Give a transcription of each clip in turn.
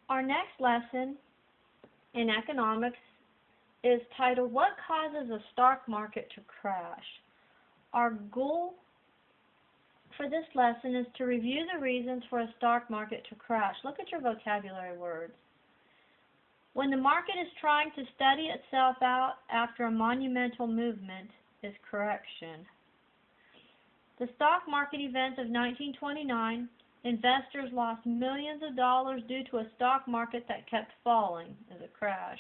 Our next lesson in economics is titled, What Causes a Stock Market to Crash? Our goal for this lesson is to review the reasons for a stock market to crash. Look at your vocabulary words. When the market is trying to steady itself out after a monumental movement is correction. The stock market events of 1929, investors lost millions of dollars due to a stock market that kept falling, is a crash.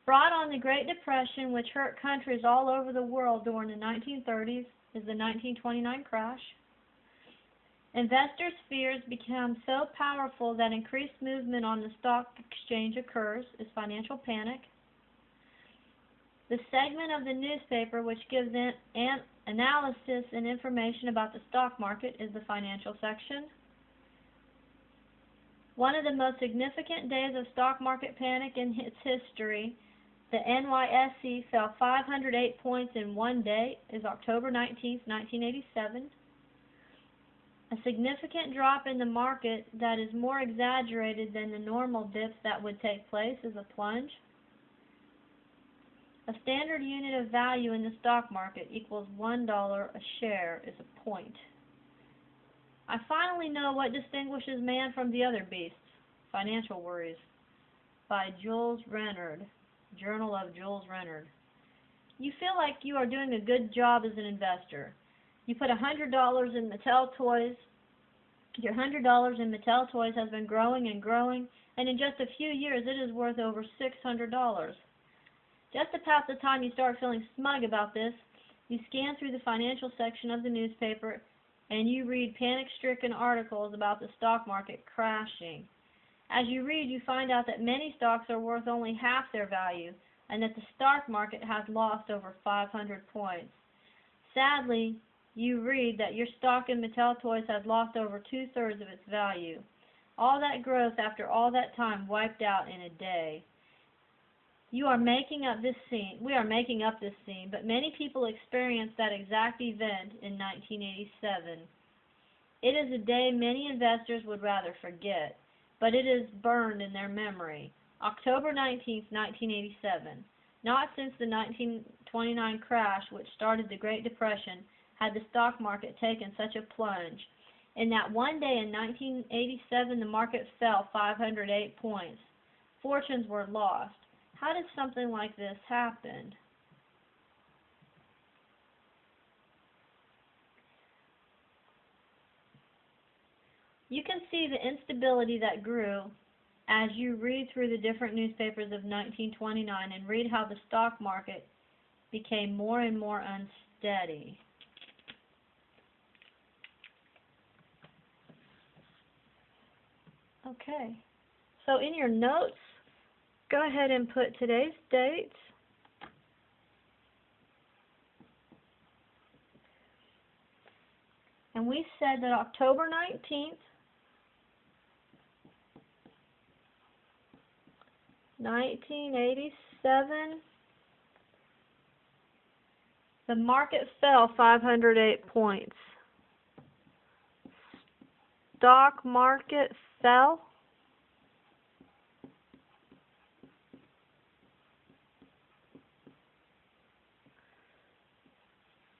Brought on the Great Depression, which hurt countries all over the world during the 1930s, is the 1929 crash. Investors' fears become so powerful that increased movement on the stock exchange occurs, is financial panic. The segment of the newspaper which gives analysis and information about the stock market is the financial section. One of the most significant days of stock market panic in its history, the NYSE fell 508 points in one day, is October 19, 1987. A significant drop in the market that is more exaggerated than the normal dips that would take place is a plunge. A standard unit of value in the stock market equals $1 a share is a point. I finally know what distinguishes man from the other beasts. Financial Worries by Jules Renard, Journal of Jules Renard. You feel like you are doing a good job as an investor. You put $100 in Mattel Toys. Your $100 in Mattel Toys has been growing and growing, and in just a few years it is worth over $600. Just about the time you start feeling smug about this, you scan through the financial section of the newspaper and you read panic-stricken articles about the stock market crashing. As you read, you find out that many stocks are worth only half their value and that the stock market has lost over 500 points. Sadly, you read that your stock in Mattel Toys has lost over 2/3 of its value. All that growth after all that time wiped out in a day. We are making up this scene, but many people experienced that exact event in 1987. It is a day many investors would rather forget, but it is burned in their memory. October 19, 1987. Not since the 1929 crash, which started the Great Depression, had the stock market taken such a plunge. In that one day in 1987, the market fell 508 points. Fortunes were lost. How did something like this happen? You can see the instability that grew as you read through the different newspapers of 1929 and read how the stock market became more and more unsteady. Okay, so in your notes, go ahead and put today's date. And we said that October 19th, 1987, the market fell 508 points. Stock market fell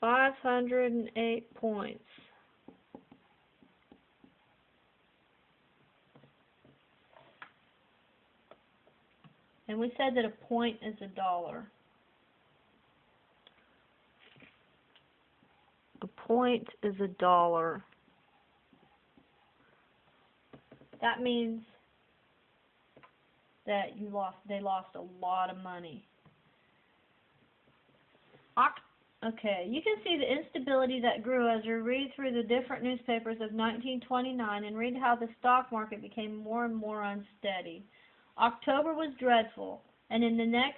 508 points. And we said that a point is $1. A point is $1. That means that they lost a lot of money. Okay, you can see the instability that grew as you read through the different newspapers of 1929 and read how the stock market became more and more unsteady. October was dreadful, and in the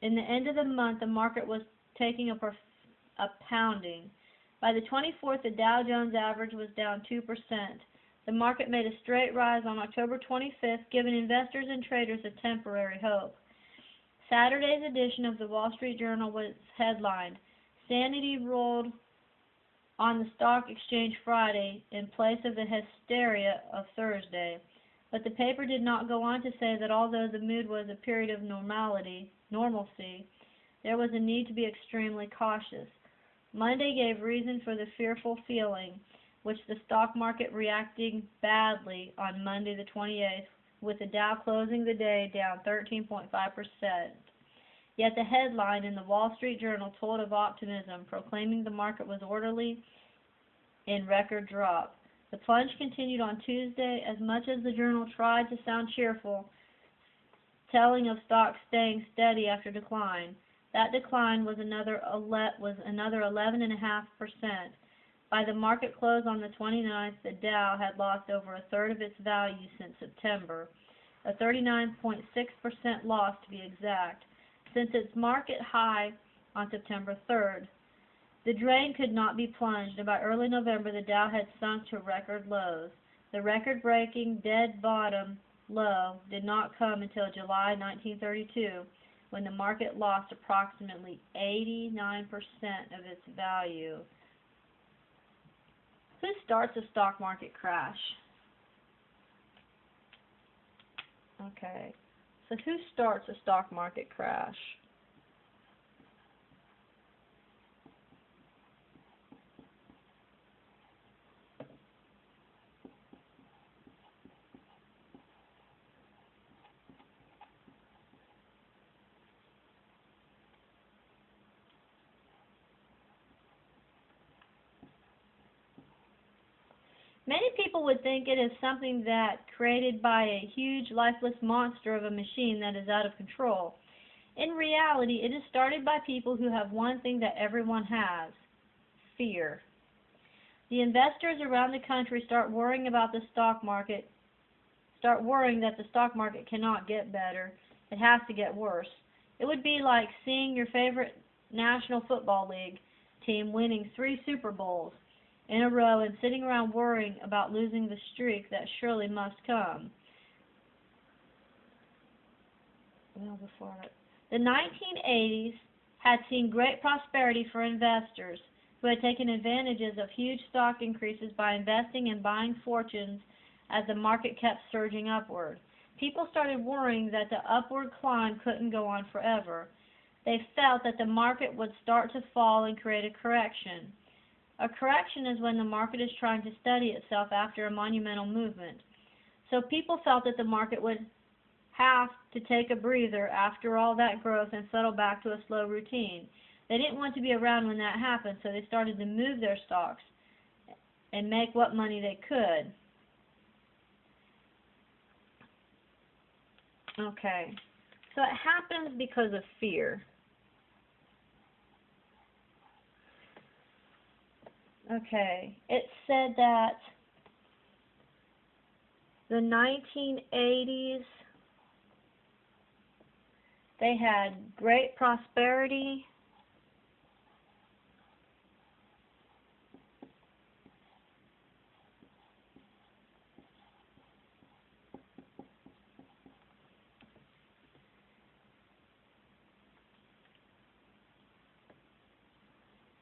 end of the month, the market was taking a pounding. By the 24th, the Dow Jones average was down 2%. The market made a straight rise on October 25th, giving investors and traders a temporary hope. Saturday's edition of the Wall Street Journal was headlined, "Sanity ruled on the stock exchange Friday in place of the hysteria of Thursday." But the paper did not go on to say that although the mood was a period of normalcy, there was a need to be extremely cautious. Monday gave reason for the fearful feeling, which the stock market reacting badly on Monday the 28th, with the Dow closing the day down 13.5%. Yet the headline in the Wall Street Journal told of optimism, proclaiming the market was orderly in record drop. The plunge continued on Tuesday. As much as the journal tried to sound cheerful, telling of stocks staying steady after decline, that decline was another 11.5%. By the market close on the 29th, the Dow had lost over a third of its value since September, a 39.6% loss to be exact, since its market high on September 3rd. The drain could not be plunged, and by early November the Dow had sunk to record lows. The record-breaking dead bottom low did not come until July 1932, when the market lost approximately 89% of its value. Who starts a stock market crash? Okay, so who starts a stock market crash? Many people would think it is something that created by a huge lifeless monster of a machine that is out of control. In reality, it is started by people who have one thing that everyone has: fear. The investors around the country start worrying that the stock market cannot get better. It has to get worse. It would be like seeing your favorite National Football League team winning 3 Super Bowls in a row and sitting around worrying about losing the streak that surely must come. The 1980s had seen great prosperity for investors who had taken advantages of huge stock increases by investing and buying fortunes as the market kept surging upward. People started worrying that the upward climb couldn't go on forever. They felt that the market would start to fall and create a correction. A correction is when the market is trying to steady itself after a monumental movement. So people felt that the market would have to take a breather after all that growth and settle back to a slow routine. They didn't want to be around when that happened, so they started to move their stocks and make what money they could. Okay, so it happens because of fear. Okay, it said that the 1980s, they had great prosperity.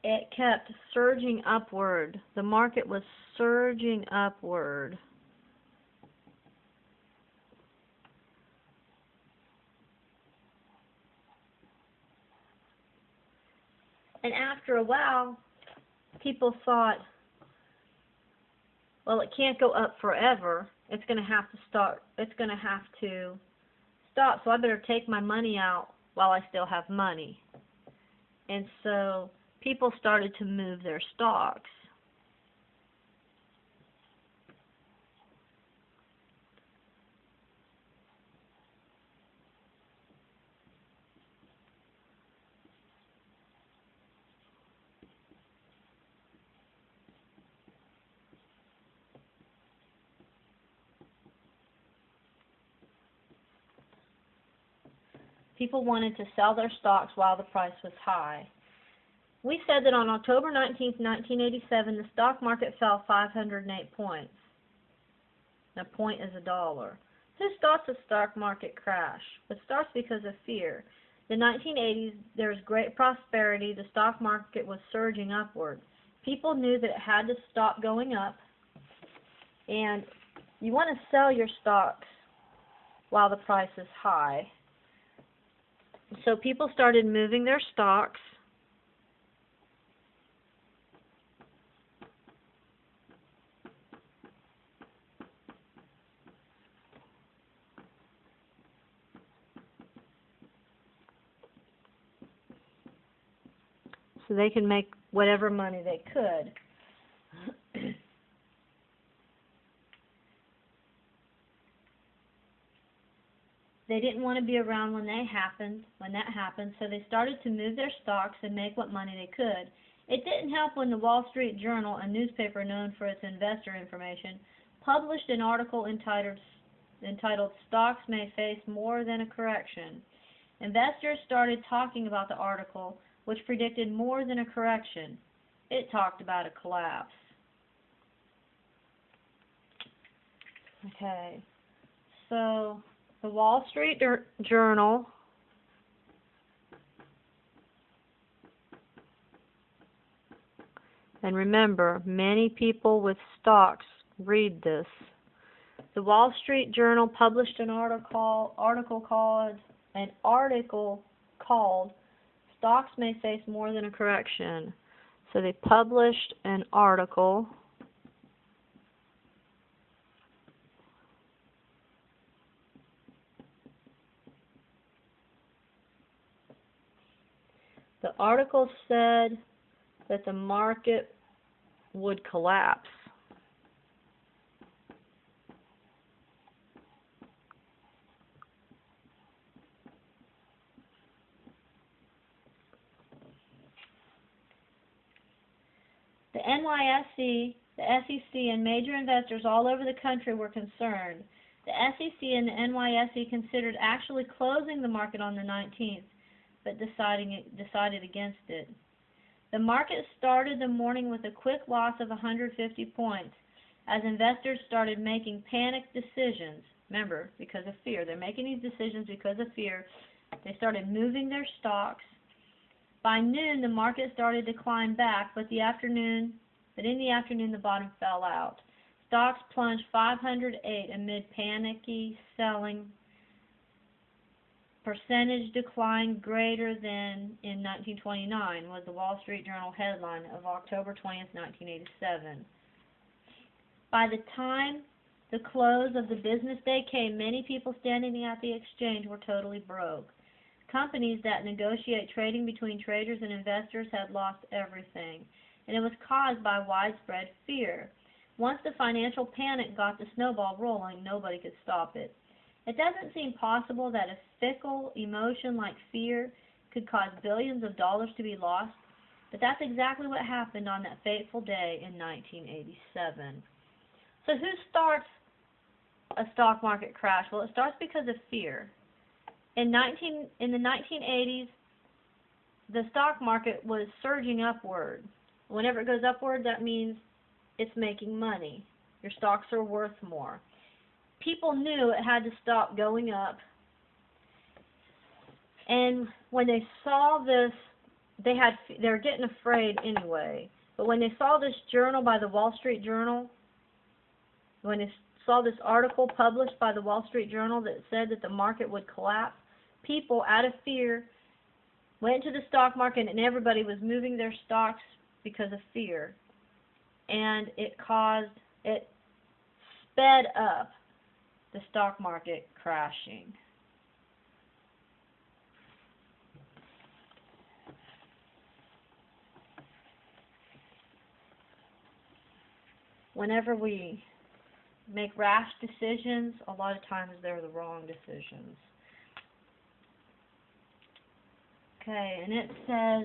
It kept surging upward. The market was surging upward. And after a while, people thought, well, it can't go up forever. It's going to have to start. It's going to have to stop. So I better take my money out while I still have money. And so people started to move their stocks. People wanted to sell their stocks while the price was high. We said that on October 19, 1987, the stock market fell 508 points. A point is $1. Who starts a stock market crash? It starts because of fear. The 1980s, there was great prosperity. The stock market was surging upward. People knew that it had to stop going up, and You want to sell your stocks while the price is high. So people started moving their stocks. So they can make whatever money they could. They didn't want to be around when that happened, so they started to move their stocks and make what money they could. It didn't help when the Wall Street Journal, a newspaper known for its investor information, published an article entitled Stocks May Face More Than a Correction. Investors started talking about the article, which predicted more than a correction. It talked about a collapse. Okay, so the Wall Street Journal and remember, many people with stocks read this. The Wall Street Journal published an article called Stocks May Face More Than a Correction. So they published an article The article said that the market would collapse. The NYSE, the SEC, and major investors all over the country were concerned. The SEC and the NYSE considered actually closing the market on the 19th, but decided against it. The market started the morning with a quick loss of 150 points as investors started making panicked decisions. Remember, because of fear. They're making these decisions because of fear. They started moving their stocks. By noon, the market started to climb back, but in the afternoon, the bottom fell out. Stocks plunged 508 amid panicky selling. Percentage decline greater than in 1929 was the Wall Street Journal headline of October 20th, 1987. By the time the close of the business day came, many people standing at the exchange were totally broke. Companies that negotiate trading between traders and investors had lost everything, and it was caused by widespread fear. Once the financial panic got the snowball rolling, nobody could stop it. It doesn't seem possible that a fickle emotion like fear could cause billions of dollars to be lost, but that's exactly what happened on that fateful day in 1987. So who starts a stock market crash? Well, it starts because of fear. In the 1980s, the stock market was surging upward. Whenever it goes upward, that means it's making money. Your stocks are worth more. People knew it had to stop going up. And when they saw this, they were getting afraid anyway. But when they saw this journal by the Wall Street Journal, when they saw this article published by the Wall Street Journal that said that the market would collapse, people, out of fear, went to the stock market, and everybody was moving their stocks because of fear. And it sped up the stock market crashing. Whenever we make rash decisions, a lot of times they're the wrong decisions. Okay, and it says,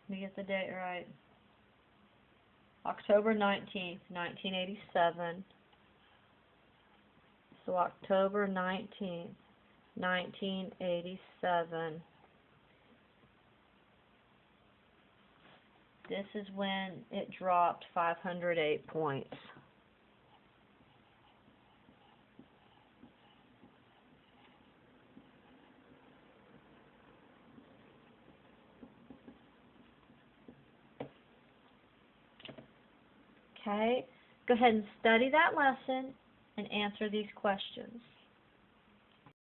let me get the date right, October 19th, 1987. So October 19th, 1987. This is when it dropped 508 points. Okay? Go ahead and study that lesson and answer these questions.